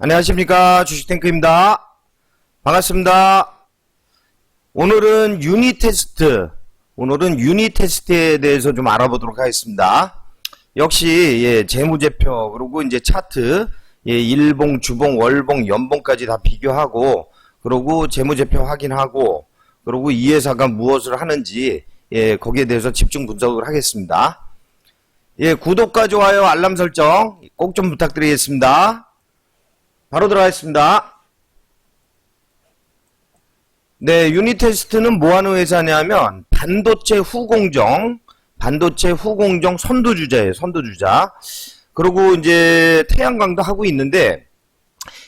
안녕하십니까, 주식탱크입니다. 반갑습니다. 오늘은 유닛 테스트에 대해서 좀 알아보도록 하겠습니다. 역시 재무제표 그리고 이제 차트, 일봉, 주봉, 월봉, 연봉까지 다 비교하고, 그리고 재무제표 확인하고, 그리고 이 회사가 무엇을 하는지 거기에 대해서 집중 분석을 하겠습니다. 구독과 좋아요, 알람 설정 꼭 좀 부탁드리겠습니다. 바로 들어가겠습니다. 네, 유닛 테스트는 뭐 하는 회사냐면 반도체 후공정 선두주자예요, 선두주자. 그리고 이제 태양광도 하고 있는데,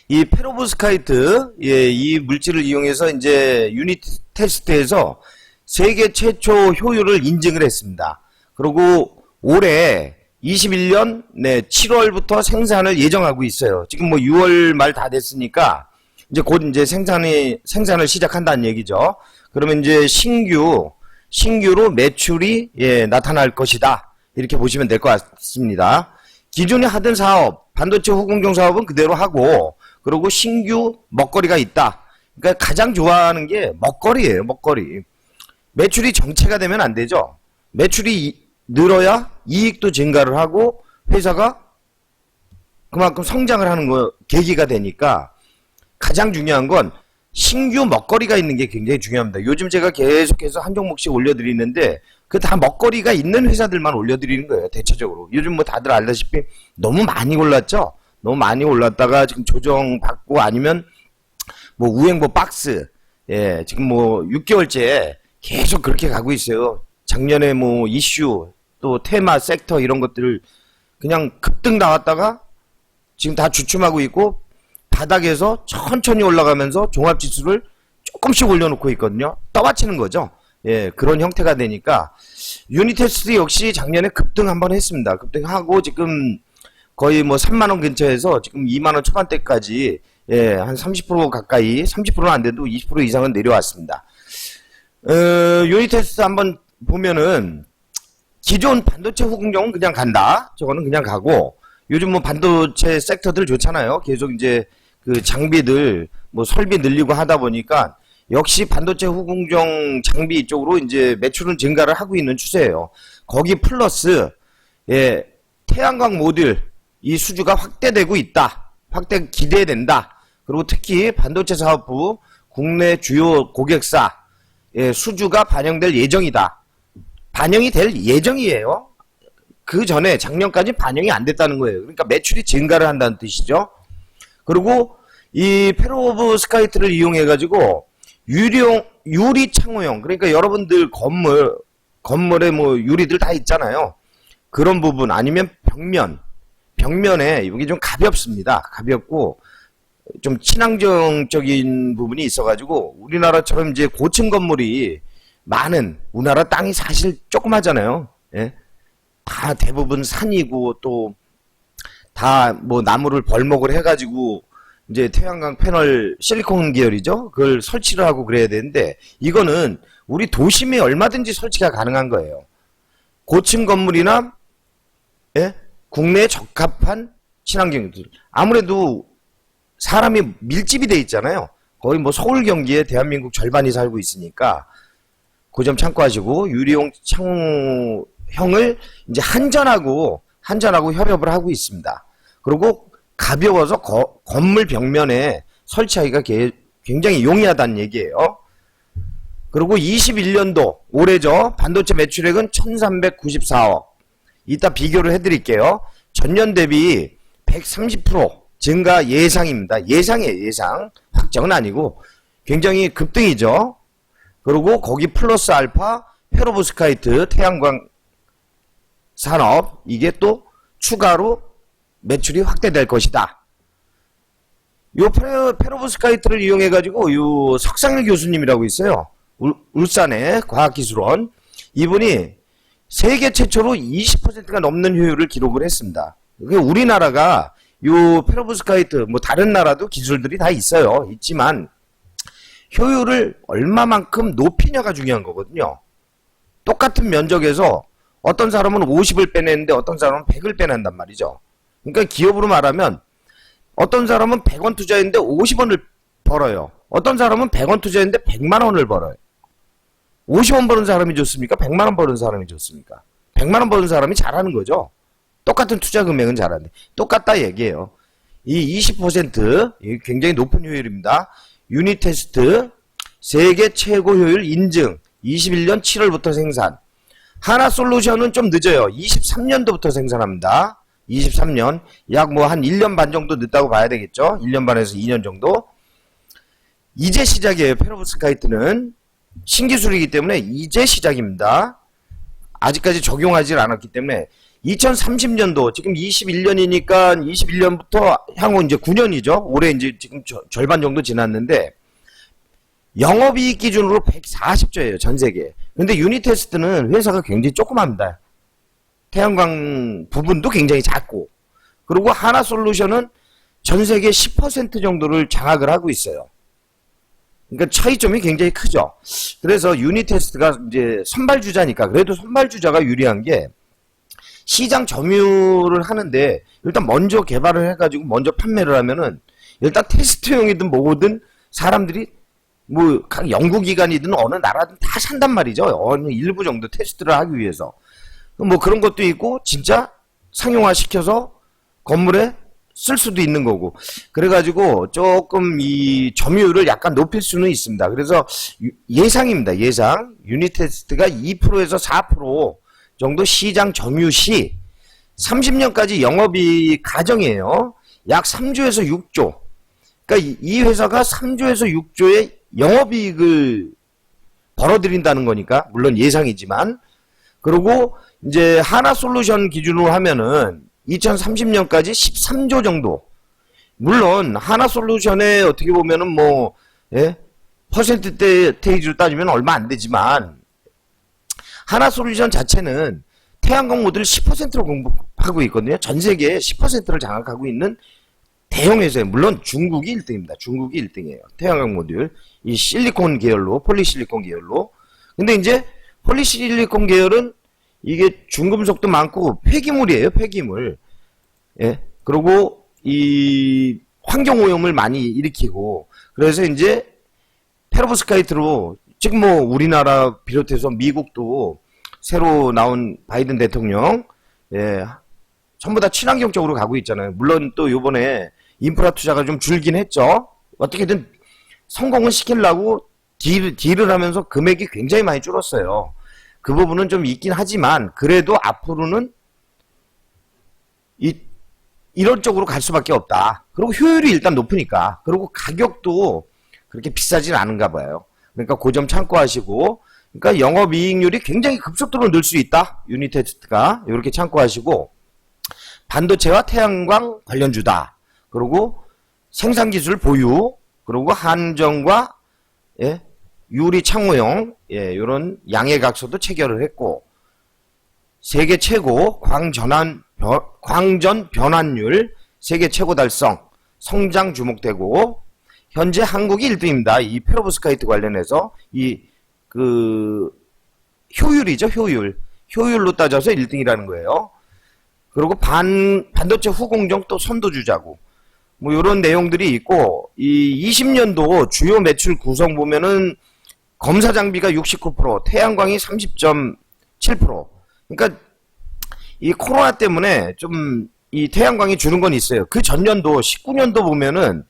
이 페로브스카이트, 이 물질을 이용해서 이제 유닛 테스트에서 세계 최초 효율을 인증을 했습니다. 그리고 올해 21년 7월부터 생산을 예정하고 있어요. 지금 뭐 6월 말 다 됐으니까 이제 곧 이제 생산을 시작한다는 얘기죠. 그러면 이제 신규로 매출이 나타날 것이다. 이렇게 보시면 될 것 같습니다. 기존에 하던 사업, 반도체 후공정 사업은 그대로 하고, 그리고 신규 먹거리가 있다. 그러니까 가장 좋아하는 게 먹거리예요, 먹거리. 매출이 정체가 되면 안 되죠. 매출이 늘어야 이익도 증가를 하고 회사가 그만큼 성장을 하는 계기가 되니까 가장 중요한 건 신규 먹거리가 있는 게 굉장히 중요합니다. 요즘 제가 계속해서 한 종목씩 올려드리는데 그 다 먹거리가 있는 회사들만 올려드리는 거예요, 대체적으로. 요즘 뭐 다들 알다시피 너무 많이 올랐죠? 너무 많이 올랐다가 지금 조정받고 아니면 뭐 우행보 박스, 지금 뭐 6개월째 계속 그렇게 가고 있어요. 작년에 뭐 이슈, 또 테마, 섹터 이런 것들을 그냥 급등 나왔다가 지금 다 주춤하고 있고 바닥에서 천천히 올라가면서 종합지수를 조금씩 올려놓고 있거든요. 떠받치는 거죠. 그런 형태가 되니까 유니테스트 역시 작년에 급등 한번 했습니다. 급등하고 지금 거의 뭐 3만원 근처에서 지금 2만원 초반대까지 한 30% 가까이, 30%는 안 돼도 20% 이상은 내려왔습니다. 유니테스트 한번 보면은 기존 반도체 후공정은 그냥 간다. 저거는 그냥 가고, 요즘 뭐 반도체 섹터들 좋잖아요. 계속 이제 그 장비들 뭐 설비 늘리고 하다 보니까 역시 반도체 후공정 장비 쪽으로 이제 매출은 증가를 하고 있는 추세예요. 거기 플러스 태양광 모듈 이 수주가 확대되고 있다. 확대 기대된다. 그리고 특히 반도체 사업부 국내 주요 고객사 수주가 반영될 예정이다. 반영이 될 예정이에요. 그 전에 작년까지 반영이 안 됐다는 거예요. 그러니까 매출이 증가를 한다는 뜻이죠. 그리고 이 페로브스카이트를 이용해 가지고 유리 창호형, 그러니까 여러분들 건물에 뭐 유리들 다 있잖아요. 그런 부분 아니면 벽면에 이게 좀 가볍습니다. 가볍고 좀 친환경적인 부분이 있어가지고 우리나라처럼 이제 고층 건물이 많은, 우리나라 땅이 사실 조그마잖아요. 다 대부분 산이고 또 다 뭐 나무를 벌목을 해가지고 이제 태양광 패널 실리콘 계열이죠. 그걸 설치를 하고 그래야 되는데 이거는 우리 도심에 얼마든지 설치가 가능한 거예요. 고층 건물이나 국내에 적합한 친환경들. 아무래도 사람이 밀집이 돼 있잖아요. 거의 뭐 서울 경기에 대한민국 절반이 살고 있으니까 그 점 참고하시고, 유리용 창호형을 이제 한전하고 협업을 하고 있습니다. 그리고 가벼워서 건물 벽면에 설치하기가 굉장히 용이하다는 얘기예요. 그리고 21년도 올해죠. 반도체 매출액은 1394억. 이따 비교를 해드릴게요. 전년 대비 130% 증가 예상입니다. 예상이에요, 예상. 확정은 아니고 굉장히 급등이죠. 그리고 거기 플러스 알파 페로브스카이트 태양광 산업, 이게 또 추가로 매출이 확대될 것이다. 요 페로브스카이트를 이용해 가지고 요 석상일 교수님이라고 있어요. 울산의 과학기술원. 이분이 세계 최초로 20%가 넘는 효율을 기록을 했습니다. 우리나라가 요 페로브스카이트, 뭐 다른 나라도 기술들이 다 있어요. 있지만 효율을 얼마만큼 높이냐가 중요한 거거든요. 똑같은 면적에서 어떤 사람은 50을 빼내는데 어떤 사람은 100을 빼낸단 말이죠. 그러니까 기업으로 말하면 어떤 사람은 100원 투자했는데 50원을 벌어요. 어떤 사람은 100원 투자했는데 100만 원을 벌어요. 50원 버는 사람이 좋습니까? 100만 원 버는 사람이 좋습니까? 100만 원 버는 사람이 잘하는 거죠. 똑같은 투자 금액은 잘하는데 똑같다 얘기예요. 이 20% 굉장히 높은 효율입니다. 유닛 테스트 세계 최고 효율 인증 21년 7월부터 생산. 하나솔루션은 좀 늦어요. 23년도부터 생산합니다. 23년 약 뭐 한 1년 반 정도 늦다고 봐야 되겠죠. 1년 반에서 2년 정도. 이제 시작이에요. 페로브스카이트는 신기술이기 때문에 이제 시작입니다. 아직까지 적용하지 않았기 때문에 2030년도 지금 21년이니까 21년부터 향후 이제 9년이죠. 올해 이제 지금 절반 정도 지났는데 영업이익 기준으로 140조예요. 전 세계. 근데 유닛 테스트는 회사가 굉장히 조그맣니다. 태양광 부분도 굉장히 작고 그리고 하나솔루션은 전 세계 10% 정도를 장악을 하고 있어요. 그러니까 차이점이 굉장히 크죠. 그래서 유닛 테스트가 이제 선발주자니까 그래도 선발주자가 유리한 게 시장 점유를 하는데 일단 먼저 개발을 해가지고 먼저 판매를 하면은 일단 테스트용이든 뭐든 사람들이 뭐 각 연구기관이든 어느 나라든 다 산단 말이죠. 어느 일부 정도 테스트를 하기 위해서. 뭐 그런 것도 있고 진짜 상용화 시켜서 건물에 쓸 수도 있는 거고 그래가지고 조금 이 점유율을 약간 높일 수는 있습니다. 그래서 예상입니다. 예상 유닛 테스트가 2%에서 4% 정도 시장 점유 시 30년까지 영업이익 가정이에요. 약 3조에서 6조. 그러니까 이 회사가 3조에서 6조의 영업이익을 벌어들인다는 거니까 물론 예상이지만 그리고 이제 하나솔루션 기준으로 하면은 2030년까지 13조 정도. 물론 하나솔루션에 어떻게 보면은 뭐 퍼센트테이지로 따지면 얼마 안 되지만 하나솔루션 자체는 태양광 모듈 10%로 공급하고 있거든요. 전 세계에 10%를 장악하고 있는 대형 회사예요. 물론 중국이 1등입니다. 중국이 1등이에요. 태양광 모듈 이 실리콘 계열로 폴리실리콘 계열로. 근데 이제 폴리실리콘 계열은 이게 중금속도 많고 폐기물이에요. 폐기물. 예. 그리고 이 환경 오염을 많이 일으키고 그래서 이제 페로브스카이트로 지금 뭐 우리나라 비롯해서 미국도 새로 나온 바이든 대통령 전부 다 친환경적으로 가고 있잖아요. 물론 또 요번에 인프라 투자가 좀 줄긴 했죠. 어떻게든 성공은 시키려고 딜을 하면서 금액이 굉장히 많이 줄었어요. 그 부분은 좀 있긴 하지만 그래도 앞으로는 이런 쪽으로 갈 수밖에 없다. 그리고 효율이 일단 높으니까. 그리고 가격도 그렇게 비싸진 않은가 봐요. 그러니까 그 점 참고하시고 그러니까 영업이익률이 굉장히 급속도로 늘 수 있다. 유닛 테스트가 이렇게 참고하시고 반도체와 태양광 관련주다. 그리고 생산기술 보유 그리고 한정과 유리 창호용 이런 양해각서도 체결을 했고 세계 최고 광전 변환율 세계 최고 달성 성장 주목되고 현재 한국이 1등입니다. 이 페로브스카이트 관련해서 효율이죠. 효율로 따져서 1등이라는 거예요. 그리고 반도체 후공정 또 선도주자고 뭐 이런 내용들이 있고 이 20년도 주요 매출 구성 보면은 검사 장비가 69%, 태양광이 30.7%. 그러니까 이 코로나 때문에 좀 이 태양광이 주는 건 있어요. 그 전년도 19년도 보면은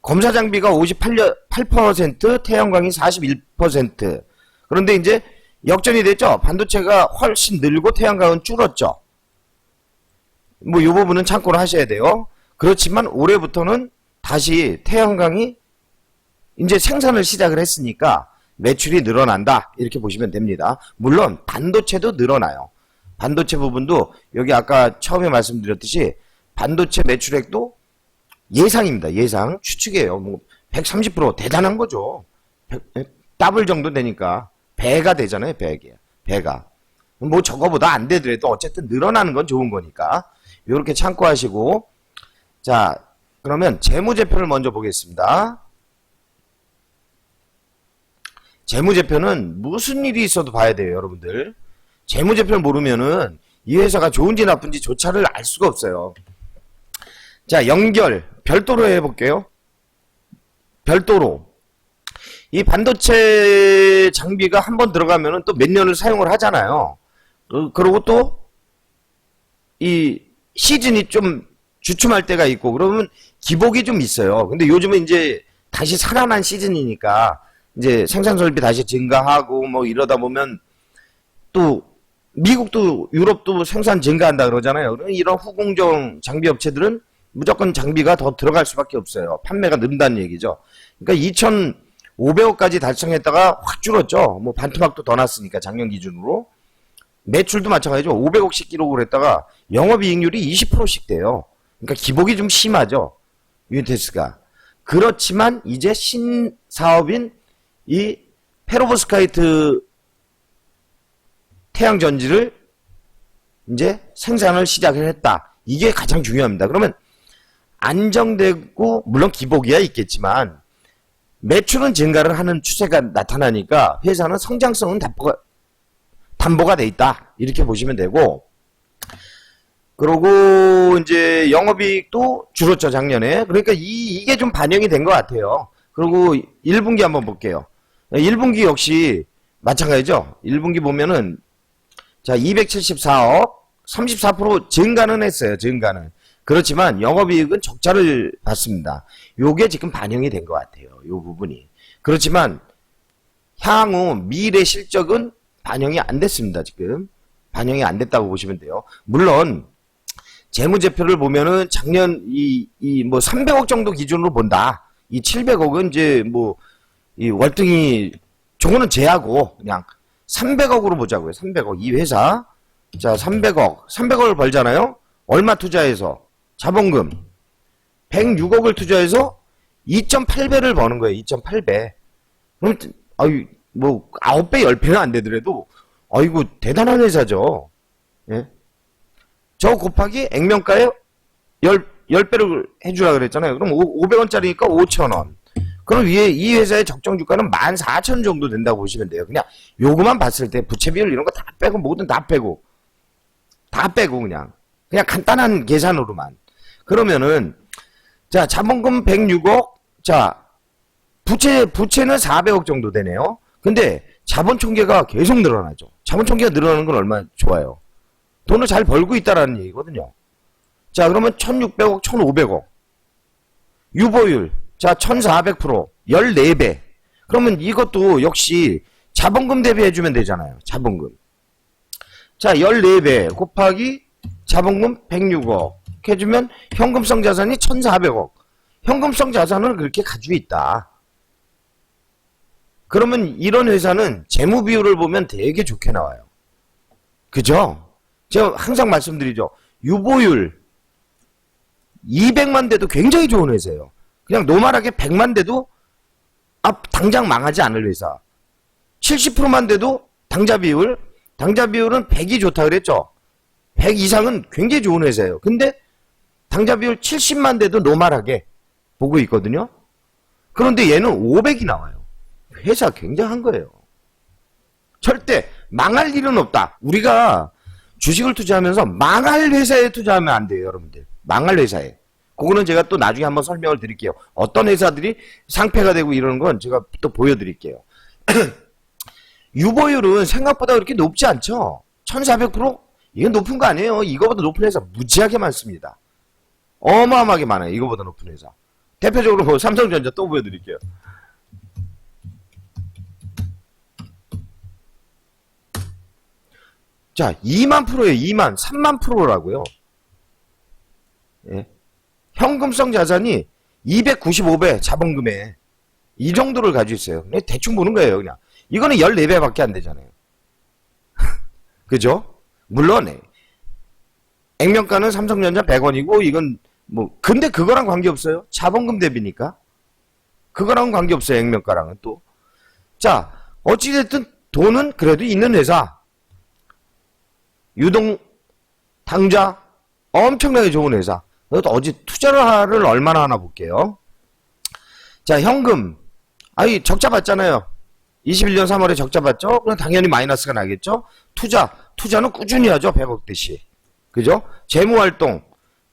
검사 장비가 58%, 태양광이 41%. 그런데 이제 역전이 됐죠. 반도체가 훨씬 늘고 태양광은 줄었죠. 뭐 이 부분은 참고를 하셔야 돼요. 그렇지만 올해부터는 다시 태양광이 이제 생산을 시작을 했으니까 매출이 늘어난다. 이렇게 보시면 됩니다. 물론 반도체도 늘어나요. 반도체 부분도 여기 아까 처음에 말씀드렸듯이 반도체 매출액도 예상입니다. 예상. 추측이에요. 뭐 130% 대단한 거죠. 더블 정도 되니까 배가 되잖아요. 배가. 뭐 저거보다 안 되더라도 어쨌든 늘어나는 건 좋은 거니까 이렇게 참고하시고 자 그러면 재무제표를 먼저 보겠습니다. 재무제표는 무슨 일이 있어도 봐야 돼요. 여러분들. 재무제표를 모르면은 이 회사가 좋은지 나쁜지 조차를 알 수가 없어요. 자 연결 별도로 해볼게요. 별도로. 이 반도체 장비가 한번 들어가면은 또 몇 년을 사용을 하잖아요. 그리고 또 이 시즌이 좀 주춤할 때가 있고 그러면 기복이 좀 있어요. 근데 요즘은 이제 다시 살아난 시즌이니까 이제 생산 설비 다시 증가하고 뭐 이러다 보면 또 미국도 유럽도 생산 증가한다 그러잖아요. 그러면 이런 후공정 장비 업체들은 무조건 장비가 더 들어갈 수밖에 없어요. 판매가 는다는 얘기죠. 그러니까 2,500억까지 달성했다가 확 줄었죠. 뭐 반토막도 더 났으니까 작년 기준으로. 매출도 마찬가지죠. 500억씩 기록을 했다가 영업이익률이 20%씩 돼요. 그러니까 기복이 좀 심하죠. 유니테스가. 그렇지만 이제 신사업인 이 페로브스카이트 태양전지를 이제 생산을 시작을 했다. 이게 가장 중요합니다. 그러면 안정되고 물론 기복이야 있겠지만 매출은 증가를 하는 추세가 나타나니까 회사는 성장성은 담보가 돼 있다. 이렇게 보시면 되고 그리고 이제 영업이익도 줄었죠 작년에. 그러니까 이게 좀 반영이 된 것 같아요. 그리고 1분기 한번 볼게요. 1분기 역시 마찬가지죠. 1분기 보면은 자 274억 34% 증가는 했어요. 증가는. 그렇지만 영업이익은 적자를 봤습니다. 요게 지금 반영이 된 것 같아요. 요 부분이. 그렇지만 향후 미래 실적은 반영이 안 됐습니다. 지금. 반영이 안 됐다고 보시면 돼요. 물론 재무제표를 보면은 작년 뭐 300억 정도 기준으로 본다. 이 700억은 이제 뭐 이 월등히 저거는 제하고 그냥 300억으로 보자고요. 300억. 이 회사. 자, 300억. 300억을 벌잖아요. 얼마 투자해서? 자본금 106억을 투자해서 2.8배를 버는 거예요. 2.8배. 그럼 아유 뭐 9배 10배는 안 되더라도 아이고 대단한 회사죠. 예? 저 곱하기 액면가에 10배를 해주라 그랬잖아요. 그럼 500원짜리니까 5,000원. 그럼 위에 이 회사의 적정 주가는 14,000원 정도 된다고 보시면 돼요. 그냥 요거만 봤을 때 부채 비율 이런 거 다 빼고 뭐든 다 빼고 그냥 간단한 계산으로만. 그러면은 자 자본금 106억 자 부채는 400억 정도 되네요. 근데 자본 총계가 계속 늘어나죠. 자본 총계가 늘어나는 건 얼마나 좋아요. 돈을 잘 벌고 있다라는 얘기거든요. 자 그러면 1600억 1500억 유보율 자 1400% 14배. 그러면 이것도 역시 자본금 대비해주면 되잖아요. 자본금. 자 14배 곱하기 자본금 106억 해주면 현금성 자산이 1400억. 현금성 자산을 그렇게 가지고 있다. 그러면 이런 회사는 재무 비율을 보면 되게 좋게 나와요. 그죠? 제가 항상 말씀드리죠. 유보율 200만 대도 굉장히 좋은 회사예요. 그냥 노멀하게 100만 대도 당장 망하지 않을 회사. 70%만 돼도 당자 비율은 100이 좋다 그랬죠. 100 이상은 굉장히 좋은 회사예요. 근데 당자 비율 70만 돼도 노멀하게 보고 있거든요. 그런데 얘는 500이 나와요. 회사 굉장한 거예요. 절대 망할 일은 없다. 우리가 주식을 투자하면서 망할 회사에 투자하면 안 돼요, 여러분들. 망할 회사에. 그거는 제가 또 나중에 한번 설명을 드릴게요. 어떤 회사들이 상폐가 되고 이러는 건 제가 또 보여드릴게요. 유보율은 생각보다 그렇게 높지 않죠? 1400%? 이건 높은 거 아니에요. 이거보다 높은 회사 무지하게 많습니다. 어마어마하게 많아요. 이거보다 높은 회사. 대표적으로 뭐 삼성전자 또 보여드릴게요. 자, 2만 프로예요. 2만, 3만 프로라고요. 예. 현금성 자산이 295배 자본금에 이 정도를 가지고 있어요. 그냥 대충 보는 거예요, 그냥. 이거는 14배밖에 안 되잖아요. 그죠? 물론 액면가는 삼성전자 100원이고 이건 뭐 근데 그거랑 관계없어요. 자본금 대비니까. 그거랑은 관계없어요. 액면가랑은 또. 자, 어찌됐든 돈은 그래도 있는 회사. 유동 당좌 엄청나게 좋은 회사. 어제 투자를 얼마나 하나 볼게요. 자, 현금. 적자 봤잖아요. 21년 3월에 적자 봤죠? 그럼 당연히 마이너스가 나겠죠? 투자는 꾸준히 하죠. 100억대씩. 그죠? 재무활동.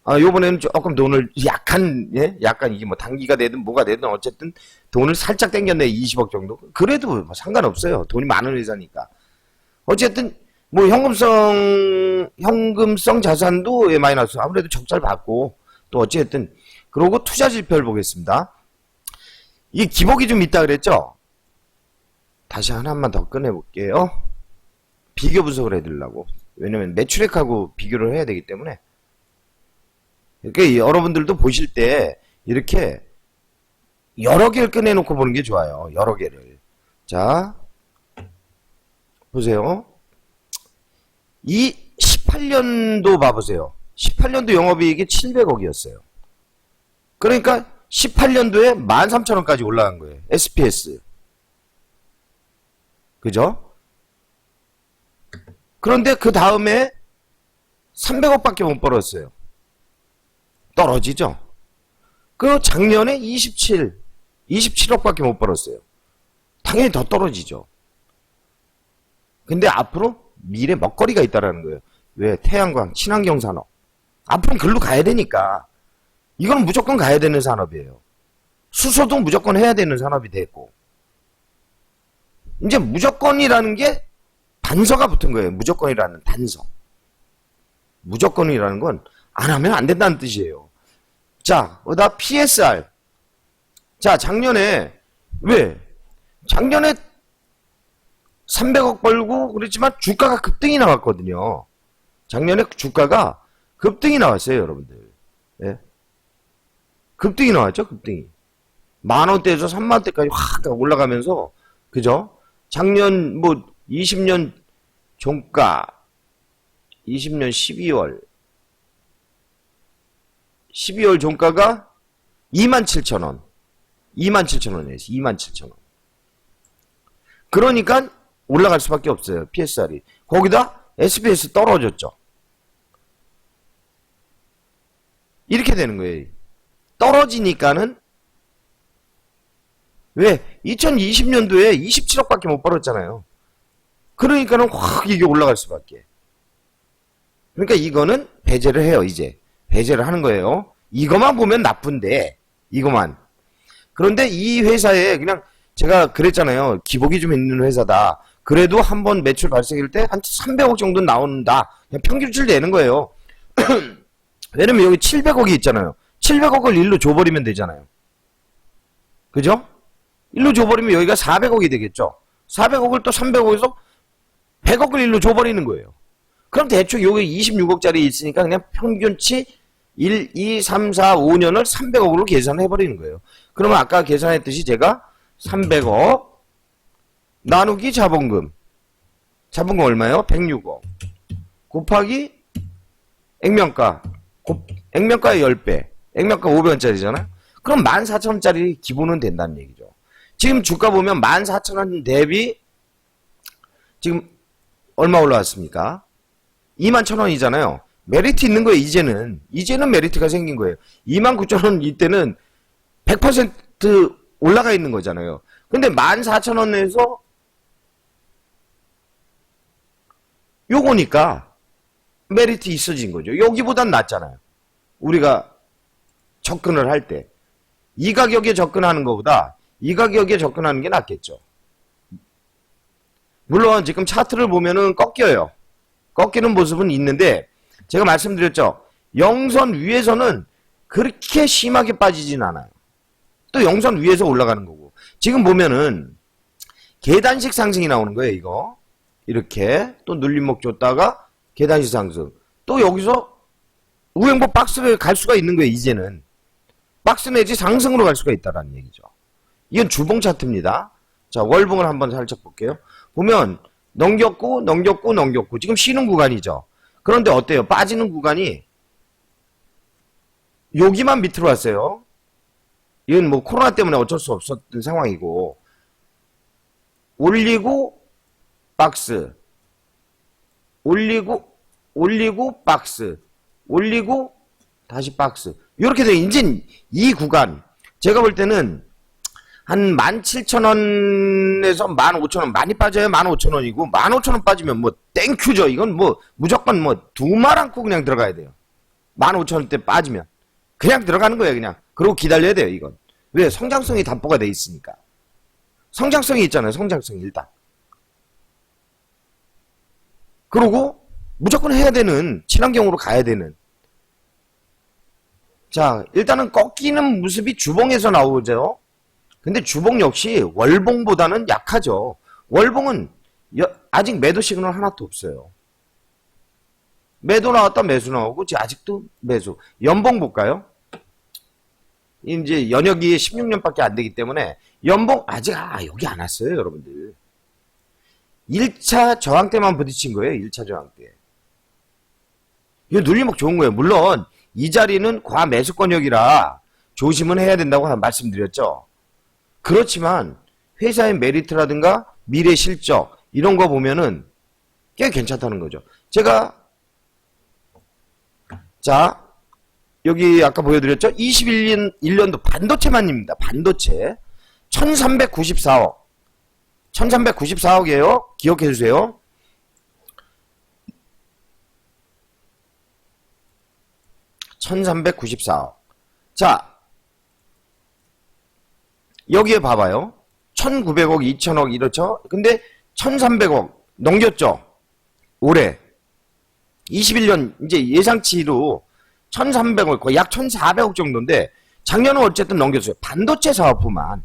요번에는 조금 돈을 약간 이게 뭐 단기가 되든 뭐가 되든 어쨌든 돈을 살짝 땡겼네. 20억 정도. 그래도 뭐 상관없어요. 돈이 많은 회사니까. 어쨌든 뭐 현금성 자산도 마이너스. 아무래도 적자를 받고 또 어쨌든 그러고 투자 지표를 보겠습니다. 이 기복이 좀 있다 그랬죠? 다시 하나만 더 꺼내볼게요. 비교 분석을 해드리려고. 왜냐면 매출액하고 비교를 해야 되기 때문에. 그러니까 여러분들도 보실 때 이렇게 여러 개를 꺼내놓고 보는 게 좋아요. 여러 개를. 자, 보세요. 이 18년도 봐보세요. 18년도 영업이익이 700억이었어요. 그러니까 18년도에 13,000원까지 올라간 거예요. SPS. 그죠? 그런데 그 다음에 300억밖에 못 벌었어요. 떨어지죠? 그 작년에 27억밖에 못 벌었어요. 당연히 더 떨어지죠. 근데 앞으로 미래 먹거리가 있다라는 거예요. 왜? 태양광, 친환경 산업. 앞으로는 글로 가야 되니까. 이건 무조건 가야 되는 산업이에요. 수소도 무조건 해야 되는 산업이 됐고. 이제 무조건이라는 게 단서가 붙은 거예요. 무조건이라는 단서. 무조건이라는 건 안 하면 안 된다는 뜻이에요. 자, 어다 PSR. 자, 작년에 왜? 작년에 300억 벌고 그랬지만 주가가 급등이 나왔거든요. 작년에 주가가 급등이 나왔어요, 여러분들. 예? 급등이 나왔죠, 급등이. 10,000원대에서 30,000원대까지 확 올라가면서, 그죠? 작년, 20년 종가, 20년 12월 종가가 27,000원. 27,000원이에요, 27,000원. 그러니까 올라갈 수밖에 없어요, PSR이. 거기다 SPS 떨어졌죠. 이렇게 되는 거예요. 떨어지니까는 왜? 2020년도에 27억밖에 못 벌었잖아요. 그러니까는 확 이게 올라갈 수밖에. 그러니까 이거는 배제를 해요, 이제. 배제를 하는 거예요. 이것만 보면 나쁜데, 이것만. 그런데 이 회사에 그냥 제가 그랬잖아요. 기복이 좀 있는 회사다. 그래도 한번 매출 발생일 때 한 300억 정도 나온다. 그냥 평균치를 내는 거예요. 왜냐면 여기 700억이 있잖아요. 700억을 일로 줘버리면 되잖아요. 그죠? 일로 줘버리면 여기가 400억이 되겠죠. 400억을 또 300억에서 100억을 일로 줘버리는 거예요. 그럼 대충 여기 26억짜리 있으니까 그냥 평균치 1, 2, 3, 4, 5년을 300억으로 계산을 해버리는 거예요. 그러면 아까 계산했듯이 제가 300억 나누기 자본금. 자본금 얼마예요? 106억. 곱하기 액면가. 액면가의 10배. 액면가 500원짜리잖아요. 그럼 14,000원짜리 기본은 된다는 얘기죠. 지금 주가 보면 14,000원 대비 지금 얼마 올라왔습니까? 21,000원이잖아요. 메리트 있는 거예요, 이제는. 이제는 메리트가 생긴 거예요. 29,000원 이때는 100% 올라가 있는 거잖아요. 근데 14,000원에서 요거니까 메리트 있어진 거죠. 여기보단 낫잖아요. 우리가 접근을 할 때. 이 가격에 접근하는 것보다 이 가격에 접근하는 게 낫겠죠. 물론 지금 차트를 보면은 꺾여요. 꺾이는 모습은 있는데 제가 말씀드렸죠. 영선 위에서는 그렇게 심하게 빠지진 않아요. 또 영선 위에서 올라가는 거고. 지금 보면은 계단식 상승이 나오는 거예요, 이거. 이렇게 또 눌림목 줬다가 계단식 상승. 또 여기서 우행보 박스를 갈 수가 있는 거예요, 이제는. 박스 내지 상승으로 갈 수가 있다라는 얘기죠. 이건 주봉 차트입니다. 자, 월봉을 한번 살짝 볼게요. 보면 넘겼고 지금 쉬는 구간이죠. 그런데 어때요? 빠지는 구간이 여기만 밑으로 왔어요. 이건 뭐 코로나 때문에 어쩔 수 없었던 상황이고 올리고 박스 올리고 박스 올리고 다시 박스 이렇게 돼요. 이제 이 구간 제가 볼 때는 한 17,000원에서 15,000원 많이 빠져야 15,000원이고 15,000원 빠지면 뭐 땡큐죠. 이건 뭐 무조건 뭐 두말 않고 그냥 들어가야 돼요. 15,000원대 빠지면. 그냥 들어가는 거예요, 그냥. 그러고 기다려야 돼요, 이건. 왜? 성장성이 담보가 돼 있으니까. 성장성이 있잖아요, 성장성이 일단. 그러고 무조건 해야 되는, 친환경으로 가야 되는. 자, 일단은 꺾이는 모습이 주봉에서 나오죠. 근데 주봉 역시 월봉보다는 약하죠. 월봉은 아직 매도 시그널 하나도 없어요. 매도 나왔다 매수 나오고 아직도 매수. 연봉 볼까요? 이제 연역이 16년밖에 안 되기 때문에 연봉 아직 여기 안 왔어요, 여러분들. 1차 저항 때만 부딪힌 거예요. 1차 저항 때. 이거 눌림목 좋은 거예요. 물론 이 자리는 과매수권역이라 조심은 해야 된다고 말씀드렸죠. 그렇지만 회사의 메리트라든가 미래 실적 이런 거 보면은 꽤 괜찮다는 거죠. 제가 자 여기 아까 보여드렸죠. 21년도 반도체만입니다. 반도체 1394억 1394억이에요. 기억해 주세요. (1394억) 자 여기에 봐봐요. 1900억 2000억 이렇죠. 근데 1300억 넘겼죠. 올해 21년 이제 예상치로 1300억 거의 약 1400억 정도인데 작년은 어쨌든 넘겼어요. 반도체 사업부만.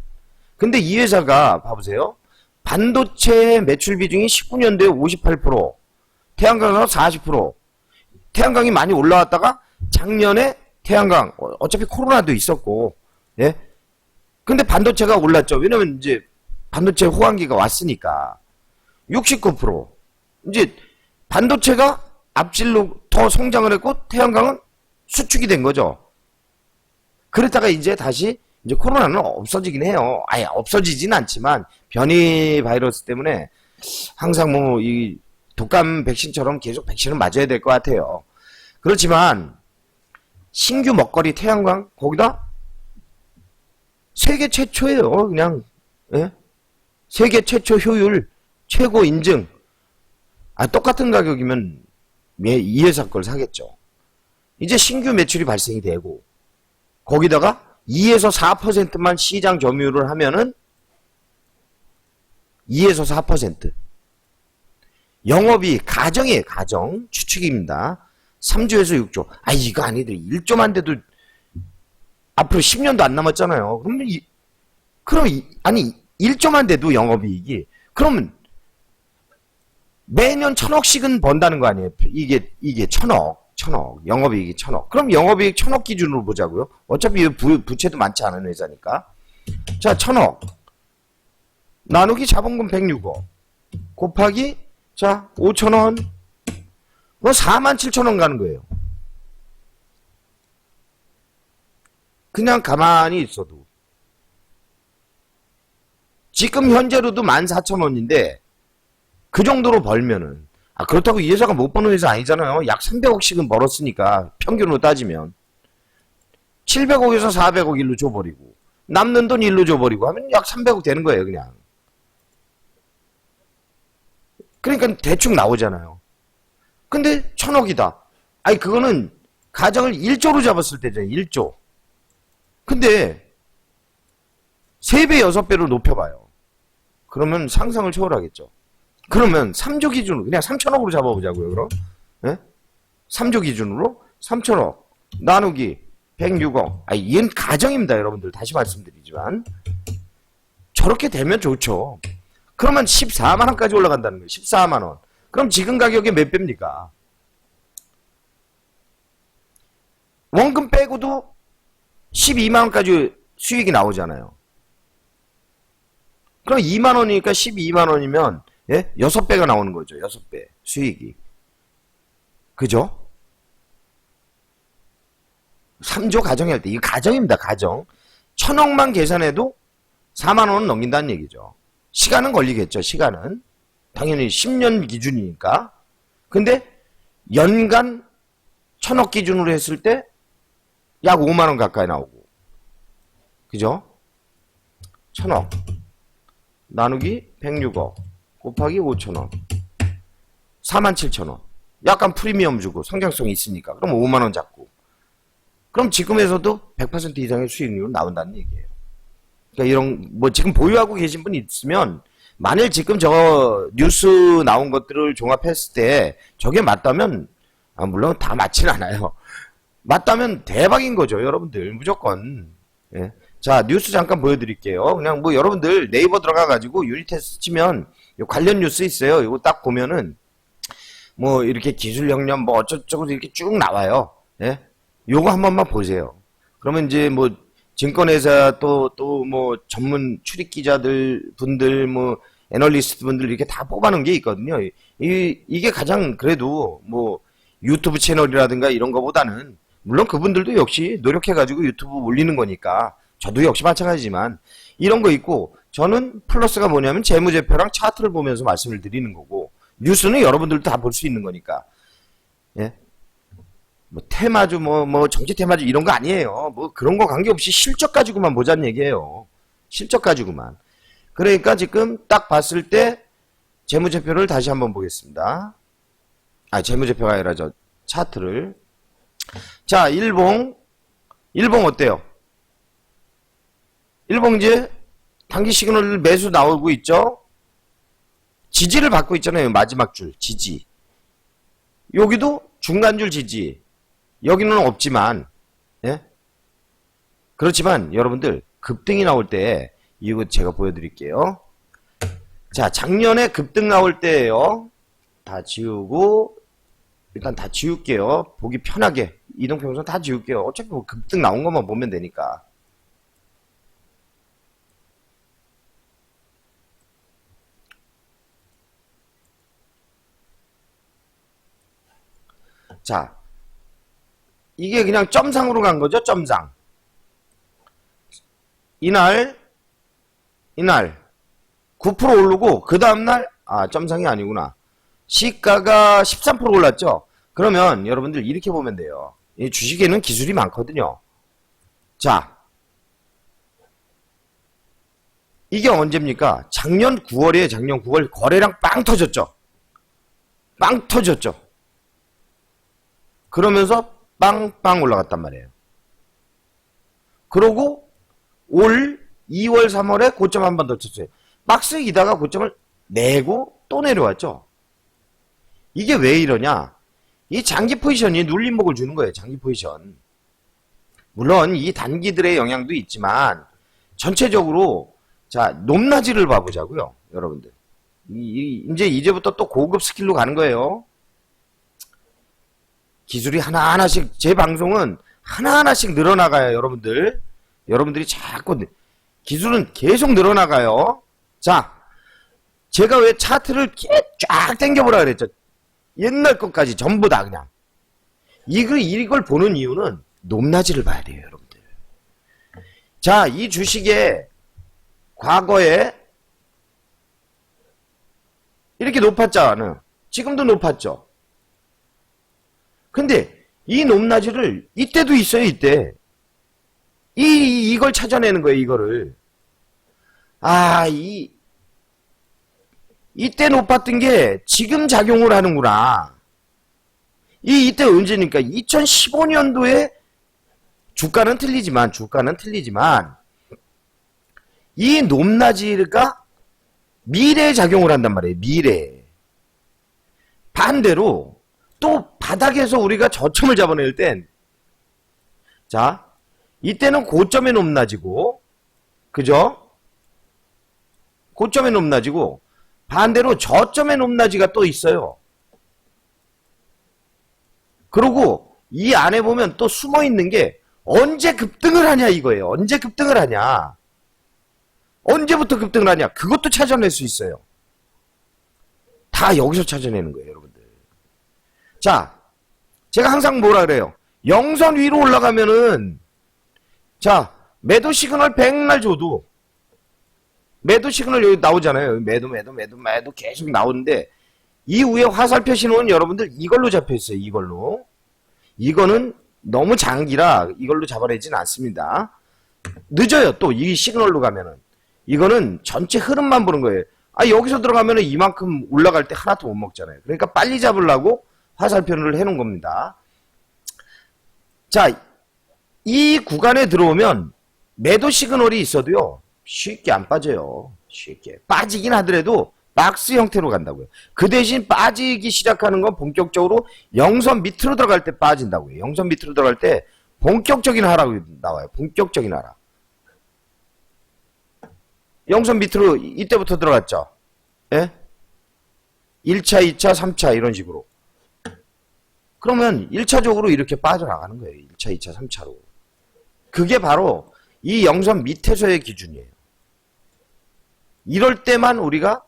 근데 이 회사가 봐보세요. 반도체 매출 비중이 19년도에 58%, 태양광은 40%. 태양광이 많이 올라왔다가 작년에 태양광 어차피 코로나도 있었고, 예. 근데 반도체가 올랐죠. 왜냐면 이제 반도체 호황기가 왔으니까 69%. 이제 반도체가 앞질로 더 성장을 했고 태양광은 수축이 된 거죠. 그랬다가 이제 다시 이제 코로나는 없어지긴 해요. 아예 없어지진 않지만 변이 바이러스 때문에 항상 뭐 이 독감 백신처럼 계속 백신을 맞아야 될 것 같아요. 그렇지만 신규 먹거리 태양광 거기다 세계 최초예요. 그냥 예? 세계 최초 효율 최고 인증. 똑같은 가격이면 이 회사 걸 사겠죠. 이제 신규 매출이 발생이 되고 거기다가 2에서 4%만 시장 점유율을 하면은 2에서 4%. 영업이 가정이에요. 가정. 추측입니다. 3조에서 6조. 이거 아니들 1조만 돼도 앞으로 10년도 안 남았잖아요. 그럼 1조만 돼도 영업이익이 그러면 매년 1000억씩은 번다는 거 아니에요. 이게 1000억. 영업이익이 1000억. 그럼 영업이익 1000억 기준으로 보자고요. 어차피 부채도 많지 않은 회사니까. 자, 1000억. 나누기 자본금 106억. 곱하기, 자, 5,000원. 47,000원 가는 거예요. 그냥 가만히 있어도. 지금 현재로도 14,000원인데, 그 정도로 벌면은, 그렇다고 이 회사가 못 버는 회사 아니잖아요. 약 300억씩은 벌었으니까, 평균으로 따지면. 700억에서 400억 일로 줘버리고, 남는 돈 일로 줘버리고 하면 약 300억 되는 거예요, 그냥. 그러니까 대충 나오잖아요. 근데 1000억이다. 그거는 가정을 1조로 잡았을 때잖아요, 1조. 근데 3배, 6배로 높여봐요. 그러면 상상을 초월하겠죠. 그러면 3조 기준으로 그냥 3,000억으로 잡아보자고요. 그럼 예? 3조 기준으로 3,000억 나누기 106억. 이건 가정입니다, 여러분들. 다시 말씀드리지만 저렇게 되면 좋죠. 그러면 14만 원까지 올라간다는 거예요. 14만 원. 그럼 지금 가격이 몇 배입니까? 원금 빼고도 12만 원까지 수익이 나오잖아요. 그럼 2만 원이니까 12만 원이면 예? 6배가 나오는 거죠. 6배 수익이. 그죠? 3조 가정할 때. 이거 가정입니다. 가정. 1000억만 계산해도 4만 원은 넘긴다는 얘기죠. 시간은 걸리겠죠. 시간은. 당연히 10년 기준이니까. 근데 연간 1000억 기준으로 했을 때 약 5만 원 가까이 나오고. 그죠? 1000억 나누기 106억 곱하기 5,000원 47,000원. 약간 프리미엄 주고 성장성이 있으니까. 그럼 5만 원 잡고. 그럼 지금에서도 100% 이상의 수익률은 나온다는 얘기예요. 그러니까 이런 뭐 지금 보유하고 계신 분이 있으면 만일 지금 저 뉴스 나온 것들을 종합했을 때 저게 맞다면 물론 다 맞진 않아요. 맞다면 대박인 거죠, 여러분들. 무조건. 예. 자, 뉴스 잠깐 보여드릴게요. 그냥 뭐 여러분들 네이버 들어가가지고 유니테스트 치면 관련 뉴스 있어요. 이거 딱 보면은 뭐 이렇게 기술 혁명 뭐 어쩌고저쩌고 이렇게 쭉 나와요. 예. 요거 한 번만 보세요. 그러면 이제 뭐 증권회사 또 뭐 전문 출입 기자들 분들 뭐 애널리스트 분들 이렇게 다 뽑아놓은 게 있거든요. 이게 가장 그래도 뭐 유튜브 채널이라든가 이런 거보다는 물론 그분들도 역시 노력해가지고 유튜브 올리는 거니까 저도 역시 마찬가지지만 이런 거 있고 저는 플러스가 뭐냐면 재무제표랑 차트를 보면서 말씀을 드리는 거고 뉴스는 여러분들도 다 볼 수 있는 거니까 예? 뭐 테마주 뭐 정치 테마주 이런 거 아니에요. 뭐 그런 거 관계없이 실적 가지고만 보자는 얘기예요. 실적 가지고만. 그러니까 지금 딱 봤을 때 재무제표를 다시 한번 보겠습니다. 재무제표가 아니라 저 차트를. 자, 일봉 어때요? 일봉 이제 단기 시그널 매수 나오고 있죠? 지지를 받고 있잖아요. 마지막 줄 지지. 여기도 중간줄 지지. 여기는 없지만, 예? 그렇지만 여러분들 급등이 나올 때 이거 제가 보여드릴게요. 자, 작년에 급등 나올 때예요. 다 지우고 일단 다 지울게요. 보기 편하게 이동평선 다 지울게요. 어차피 뭐 급등 나온 것만 보면 되니까. 자, 이게 그냥 점상으로 간 거죠. 점상. 이날 9% 오르고 그 다음날 점상이 아니구나. 시가가 13% 올랐죠. 그러면 여러분들 이렇게 보면 돼요. 이 주식에는 기술이 많거든요. 자, 이게 언제입니까? 작년 9월에 작년 9월 거래량 빵 터졌죠. 빵 터졌죠. 그러면서 빵빵 올라갔단 말이에요. 그러고 올 2월 3월에 고점 한 번 더 쳤어요. 박스이다가 고점을 내고 또 내려왔죠. 이게 왜 이러냐? 이 장기 포지션이 눌림목을 주는 거예요. 장기 포지션. 물론 이 단기들의 영향도 있지만 전체적으로 자 높낮이를 봐보자고요. 여러분들. 이제부터 또 고급 스킬로 가는 거예요. 기술이 하나하나씩 제 방송은 하나하나씩 늘어나가요. 여러분들. 여러분들이 자꾸 기술은 계속 늘어나가요. 자, 제가 왜 차트를 쫙 당겨보라 그랬죠. 옛날 것까지 전부 다 그냥. 이걸 보는 이유는 높낮이를 봐야 돼요, 여러분들. 자, 이 주식에 과거에 이렇게 높았잖아요. 지금도 높았죠. 근데 이 높낮이를 이때도 있어요, 이때. 이걸 찾아내는 거예요, 이거를. 이때 높았던 게 지금 작용을 하는구나. 이때 언제니까 2015년도에 주가는 틀리지만 이 높낮이가 미래에 작용을 한단 말이에요. 미래에. 반대로 또 바닥에서 우리가 저점을 잡아낼 땐 자, 이때는 고점의 높낮이고 그죠? 고점의 높낮이고 반대로 저점의 높낮이가 또 있어요. 그리고 이 안에 보면 또 숨어 있는 게 언제 급등을 하냐 이거예요. 언제 급등을 하냐. 언제부터 급등을 하냐. 그것도 찾아낼 수 있어요. 다 여기서 찾아내는 거예요, 여러분들. 자, 제가 항상 뭐라 그래요. 영선 위로 올라가면은 자, 매도 시그널 백날 줘도 매도 시그널 여기 나오잖아요. 매도 계속 나오는데 이후에 화살표 신호는 여러분들 이걸로 잡혀있어요. 이걸로. 이거는 너무 장기라 이걸로 잡아내진 않습니다. 늦어요. 또 이 시그널로 가면은. 이거는 전체 흐름만 보는 거예요. 여기서 들어가면은 이만큼 올라갈 때 하나도 못 먹잖아요. 그러니까 빨리 잡으려고 화살표를 해놓은 겁니다. 자, 이 구간에 들어오면 매도 시그널이 있어도요, 쉽게 안 빠져요. 쉽게. 빠지긴 하더라도 박스 형태로 간다고요. 그 대신 빠지기 시작하는 건 본격적으로 영선 밑으로 들어갈 때 빠진다고요. 영선 밑으로 들어갈 때 본격적인 하락이 나와요. 본격적인 하락. 영선 밑으로 이때부터 들어갔죠. 예? 1차, 2차, 3차 이런 식으로. 그러면 1차적으로 이렇게 빠져나가는 거예요. 1차, 2차, 3차로. 그게 바로 이 영선 밑에서의 기준이에요. 이럴 때만 우리가,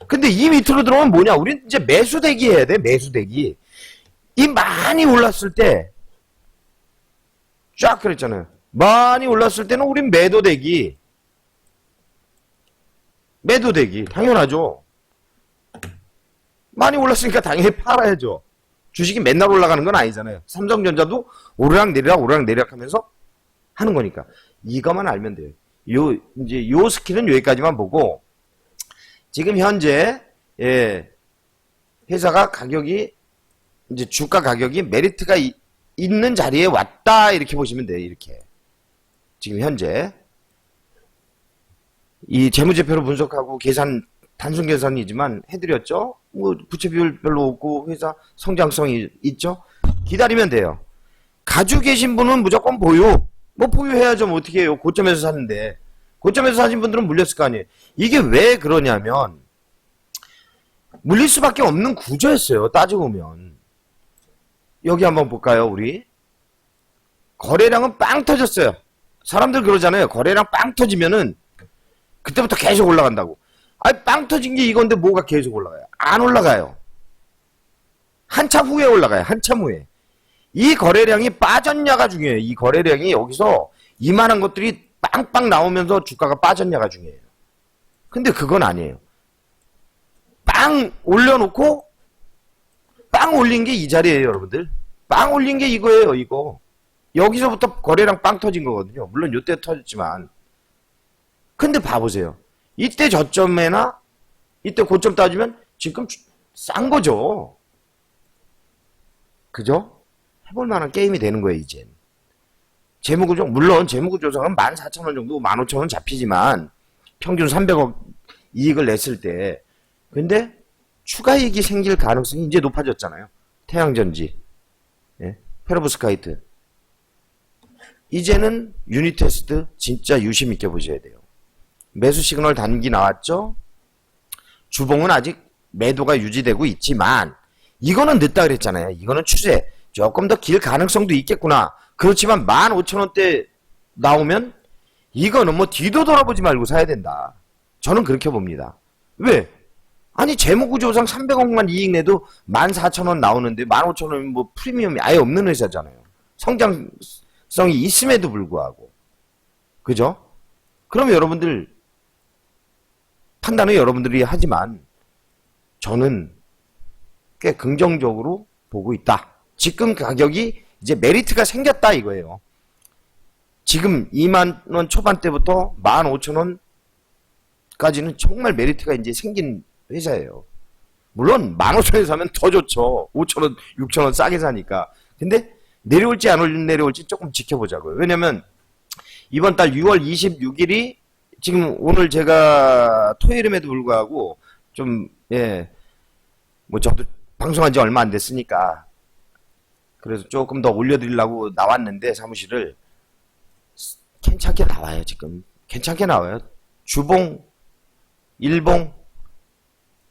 근데 이 밑으로 들어오면 뭐냐? 우린 이제 매수대기 해야 돼. 매수대기. 이 많이 올랐을 때 쫙 그랬잖아요. 많이 올랐을 때는 우린 매도대기. 매도대기. 당연하죠. 많이 올랐으니까 당연히 팔아야죠. 주식이 맨날 올라가는 건 아니잖아요. 삼성전자도 오르락내리락 하면서 하는 거니까. 이것만 알면 돼요. 이제 요 스킬은 여기까지만 보고, 지금 현재, 예, 회사가 가격이, 이제 주가 가격이 메리트가 있는 자리에 왔다. 이렇게 보시면 돼요. 이렇게. 지금 현재. 이 재무제표로 분석하고 단순 계산이지만 해드렸죠? 뭐, 부채 비율 별로 없고, 회사 성장성이 있죠? 기다리면 돼요. 가지고 계신 분은 무조건 보유. 뭐, 보유해야죠. 뭐, 어떻게 해요. 고점에서 샀는데. 고점에서 사신 분들은 물렸을 거 아니에요. 이게 왜 그러냐면, 물릴 수밖에 없는 구조였어요. 따지고 보면. 여기 한번 볼까요, 우리? 거래량은 빵 터졌어요. 사람들 그러잖아요. 거래량 빵 터지면은, 그때부터 계속 올라간다고. 아니, 빵 터진 게 이건데 뭐가 계속 올라가요? 안 올라가요. 한참 후에 올라가요. 한참 후에. 이 거래량이 빠졌냐가 중요해요. 이 거래량이 여기서 이만한 것들이 빵빵 나오면서 주가가 빠졌냐가 중요해요. 근데 그건 아니에요. 빵 올려놓고 빵 올린 게 이 자리예요, 여러분들. 빵 올린 게 이거예요, 이거. 여기서부터 거래량 빵 터진 거거든요. 물론 요때 터졌지만. 근데 봐보세요. 이때 저점에나 이때 고점 따지면 지금 싼 거죠. 그죠? 해볼 만한 게임이 되는 거예요, 이젠. 재무구조, 물론 재무구조상은 14,000원 정도, 15,000원 잡히지만 평균 300억 이익을 냈을 때, 근데 추가 이익이 생길 가능성이 이제 높아졌잖아요. 태양전지, 예? 페로브스카이트. 이제는 유니테스트 진짜 유심 있게 보셔야 돼요. 매수 시그널 단기 나왔죠? 주봉은 아직 매도가 유지되고 있지만, 이거는 늦다 그랬잖아요. 이거는 추세. 조금 더 길 가능성도 있겠구나. 그렇지만 15,000원대 나오면 이거는 뭐 뒤도 돌아보지 말고 사야 된다. 저는 그렇게 봅니다. 왜? 아니, 재무구조상 300억만 이익 내도 14,000원 나오는데 15,000원이면 뭐 프리미엄이 아예 없는 회사잖아요. 성장성이 있음에도 불구하고. 그죠? 그럼 여러분들 판단은 여러분들이 하지만 저는 꽤 긍정적으로 보고 있다. 지금 가격이 이제 메리트가 생겼다 이거예요. 지금 2만원 초반대부터 15,000원까지는 정말 메리트가 이제 생긴 회사예요. 물론 15,000원에 사면 더 좋죠. 5,000원, 6,000원 싸게 사니까. 근데 내려올지 안 내려올지 조금 지켜보자고요. 왜냐면 이번 달 6월 26일이 지금 오늘 제가 토요일임에도 불구하고 좀, 예, 뭐 저도 방송한 지 얼마 안 됐으니까 그래서 조금 더 올려드리려고 나왔는데 사무실을 괜찮게 나와요. 지금 괜찮게 나와요. 주봉, 일봉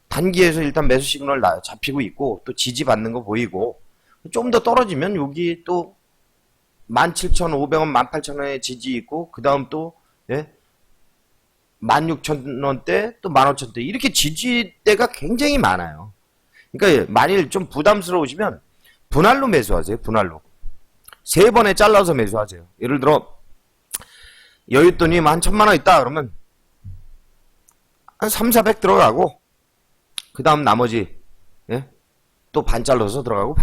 단기에서 일단 매수 시그널 잡히고 있고 또 지지받는 거 보이고 좀 더 떨어지면 여기 또 17,500원, 18,000원에 지지 있고 그 다음 또 예? 16,000원대 또 15,000원대 이렇게 지지대가 굉장히 많아요. 그러니까 만일 좀 부담스러우시면 분할로 매수하세요. 분할로. 3번에 잘라서 매수하세요. 예를 들어 여윳돈이 한 1,000만원 있다 그러면 한 3, 400 들어가고 그 다음 나머지 예? 또 반 잘라서 들어가고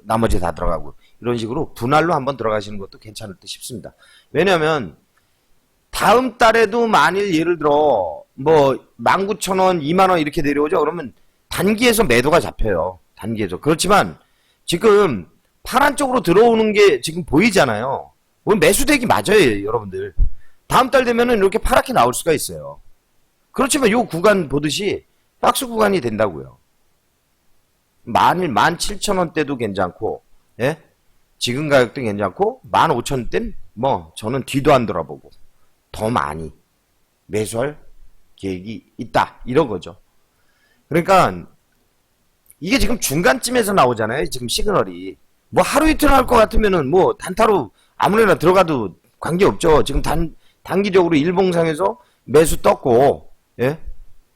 나머지 다 들어가고 이런 식으로 분할로 한번 들어가시는 것도 괜찮을 듯 싶습니다. 왜냐면 다음 달에도 만일 예를 들어 뭐 19,000원, 2만원 이렇게 내려오죠. 그러면 단기에서 매도가 잡혀요. 단기에서. 그렇지만 지금 파란 쪽으로 들어오는 게 지금 보이잖아요. 오늘 매수대기 맞아요, 여러분들. 다음 달 되면은 이렇게 파랗게 나올 수가 있어요. 그렇지만 요 구간 보듯이 박스 구간이 된다고요. 17,000원대도 괜찮고, 예? 지금 가격도 괜찮고, 15,000원대는 뭐, 저는 뒤도 안 돌아보고, 더 많이 매수할 계획이 있다. 이런 거죠. 그러니까, 이게 지금 중간쯤에서 나오잖아요. 지금 시그널이. 뭐 하루 이틀 할 것 같으면은 뭐 단타로 아무래나 들어가도 관계없죠. 지금 단기적으로 일봉상에서 매수 떴고, 예?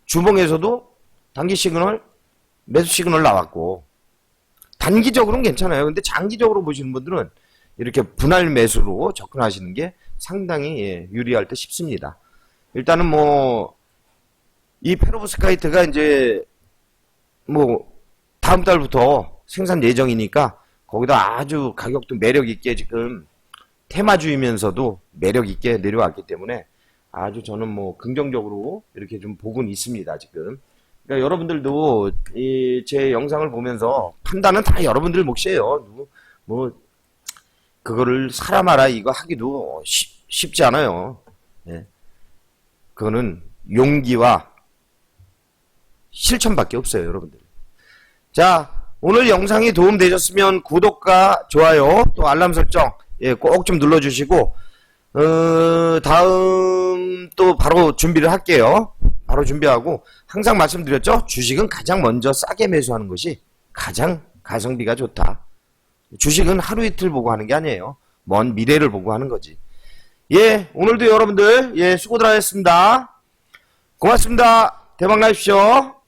주봉에서도 단기 시그널, 매수 시그널 나왔고, 단기적으로는 괜찮아요. 근데 장기적으로 보시는 분들은 이렇게 분할 매수로 접근하시는 게 상당히 예, 유리할 듯 싶습니다. 일단은 뭐, 이 페로브스카이트가 이제 뭐 다음 달부터 생산 예정이니까 거기다 아주 가격도 매력 있게 지금 테마주이면서도 매력 있게 내려왔기 때문에 아주 저는 뭐 긍정적으로 이렇게 좀 보고는 있습니다, 지금. 그러니까 여러분들도 이 제 영상을 보면서 판단은 다 여러분들 몫이에요. 뭐 그거를 사람 알아 이거 하기도 쉽지 않아요. 예. 그거는 용기와 실천밖에 없어요, 여러분들. 자, 오늘 영상이 도움되셨으면 구독과 좋아요 또 알람 설정 예, 꼭 좀 눌러주시고 다음 또 바로 준비를 할게요. 바로 준비하고 항상 말씀드렸죠. 주식은 가장 먼저 싸게 매수하는 것이 가장 가성비가 좋다. 주식은 하루 이틀 보고 하는 게 아니에요. 먼 미래를 보고 하는 거지. 예, 오늘도 여러분들 예 수고들 하셨습니다. 고맙습니다. 대박 나십시오.